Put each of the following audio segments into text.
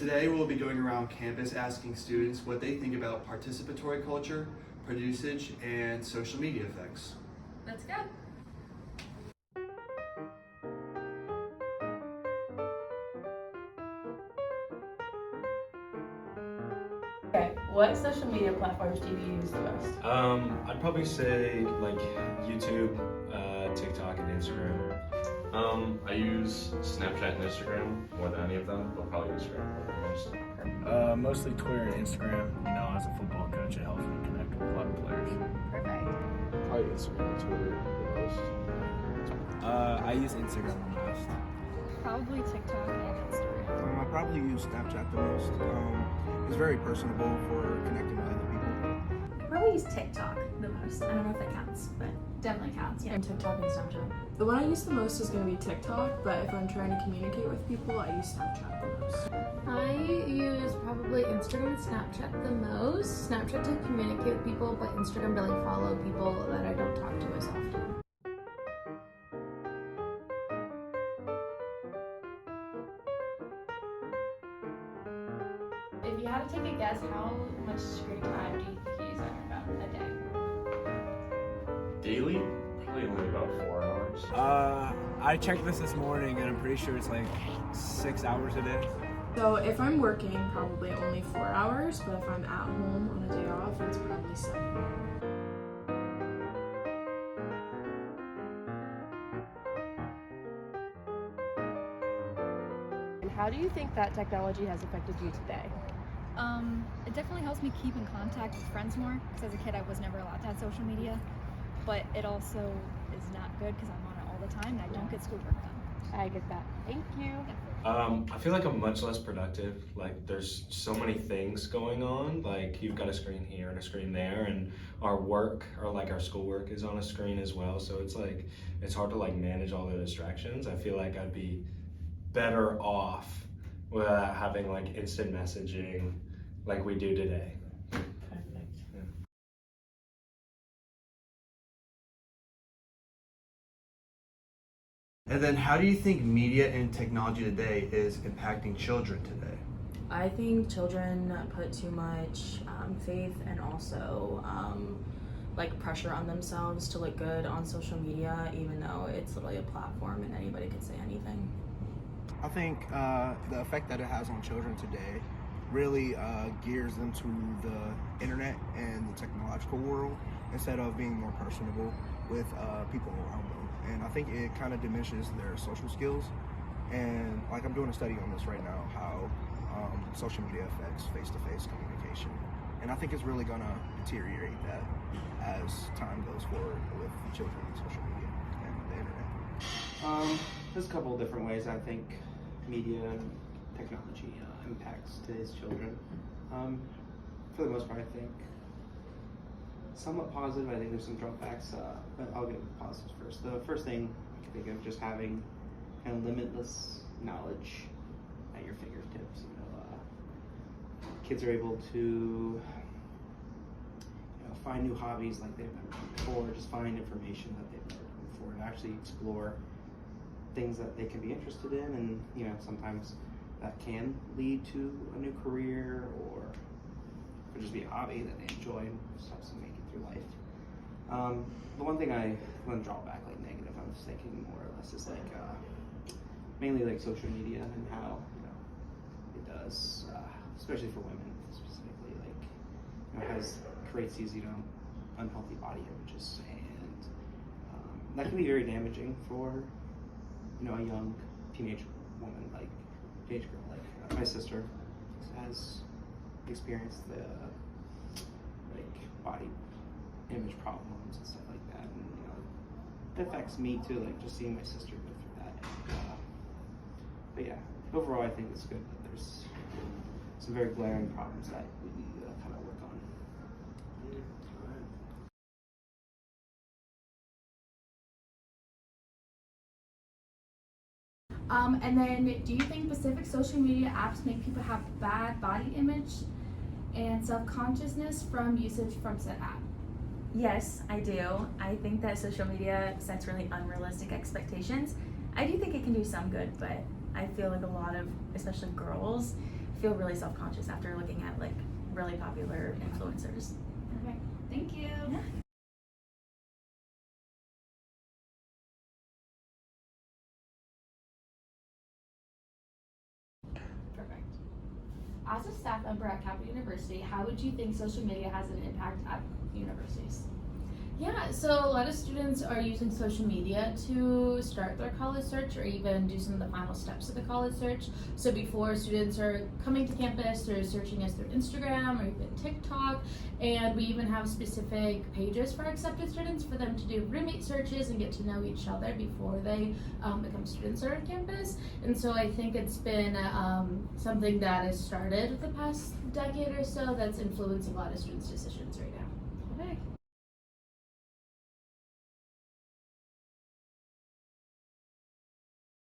Today we'll be going around campus asking students what they think about participatory culture, usage, and social media effects. Let's go. Okay, what social media platforms do you use the most? I'd probably say like YouTube, TikTok, and Instagram. I use Snapchat and Instagram more than any of them, but probably Instagram more than most. Mostly Twitter and Instagram. You know, as a football coach, it helps me connect with a lot of players. Perfect. Probably Instagram and Twitter the most. I use Instagram the most. Probably TikTok and Instagram. I probably use Snapchat the most. It's very personable for connecting with other people. I probably use TikTok the most. I don't know if that counts, but definitely counts. Yeah. And TikTok and Snapchat. The one I use the most is going to be TikTok, but if I'm trying to communicate with people, I use Snapchat the most. I use probably Instagram and Snapchat the most. Snapchat to communicate with people, but Instagram to like follow people that I don't talk to as often. If you had to take a guess, how much screen time do you think you use on your phone a day? Daily, probably only about 4 hours. I checked this morning and I'm pretty sure it's like 6 hours a day. So if I'm working, probably only 4 hours, but if I'm at home on a day off, it's probably 7. And how do you think that technology has affected you today? It definitely helps me keep in contact with friends more, because as a kid I was never allowed to have social media, but it also is not good because I'm on it all the time and I don't get schoolwork done. I get that. Thank you. I feel like I'm much less productive. Like there's so many things going on. Like you've got a screen here and a screen there, and our work or like our schoolwork is on a screen as well. So it's like it's hard to like manage all the distractions. I feel like I'd be better off without having like instant messaging like we do today. Perfect. And then how do you think media and technology today is impacting children today? I think children put too much faith and also like pressure on themselves to look good on social media, even though it's literally a platform and anybody could say anything. I think the effect that it has on children today really gears them to the internet and the technological world instead of being more personable with people around them. And I think it kind of diminishes their social skills. And like I'm doing a study on this right now, how social media affects face-to-face communication. And I think it's really gonna deteriorate that as time goes forward with children and social media and the internet. There's a couple of different ways I think media and technology impacts today's children. For the most part, I think somewhat positive. I think there's some drawbacks, but I'll get with positives first. The first thing I can think of, just having kind of limitless knowledge at your fingertips. You know, kids are able to find new hobbies like they've never done before, just find information that they've never done before, and actually explore things that they can be interested in. And you know, sometimes that can lead to a new career, or it could just be a hobby that they enjoy and just helps them make it through life. The one thing I want to draw back, like negative, I'm just thinking more or less is like mainly like social media and how it does, especially for women specifically, like creates these unhealthy body images, and that can be very damaging for a young teenage woman, like teenage girl. Like my sister has experienced the body image problems and stuff like that, and it affects me too. Like just seeing my sister go through that. But yeah, overall, I think it's good that there's some very glaring problems that we need to kind of work on. And then, do you think specific social media apps make people have bad body image and self-consciousness from usage from said app? Yes, I do. I think that social media sets really unrealistic expectations. I do think it can do some good, but I feel like a lot of, especially girls, feel really self-conscious after looking at like really popular influencers. Perfect. Thank you. Yeah. Perfect. As a staff member at Capital University, how would you think social media has an impact at universities? Yeah, so a lot of students are using social media to start their college search or even do some of the final steps of the college search. So before students are coming to campus, they're searching us through Instagram or even TikTok, and we even have specific pages for accepted students for them to do roommate searches and get to know each other before they become students on campus. And so I think it's been something that has started the past decade or so that's influencing a lot of students' decisions right now. Okay.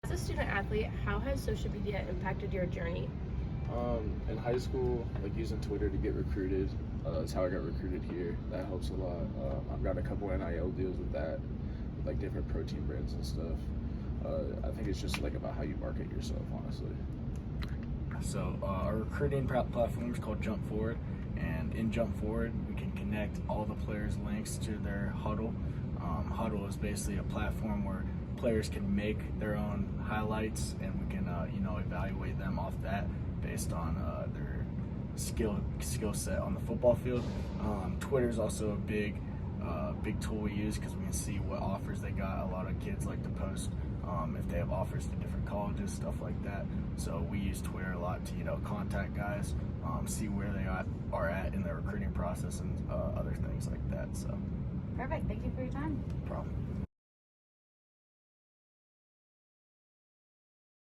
As a student athlete, how has social media impacted your journey? In high school, like using Twitter to get recruited, is how I got recruited here. That helps a lot. I've got a couple NIL deals with that, with like different protein brands and stuff. I think it's just like about how you market yourself, honestly. So our recruiting platform is called Jump Forward, and in Jump Forward we can connect all the players' links to their Huddle. Huddle is basically a platform where players can make their own highlights, and we can evaluate them off that based on their skill set on the football field. Twitter is also a big tool we use because we can see what offers they got. A lot of kids like to post if they have offers to different colleges, stuff like that. So we use Twitter a lot to contact guys, see where they are at in their recruiting process and other things like that. So Perfect. Thank you for your time. no problem.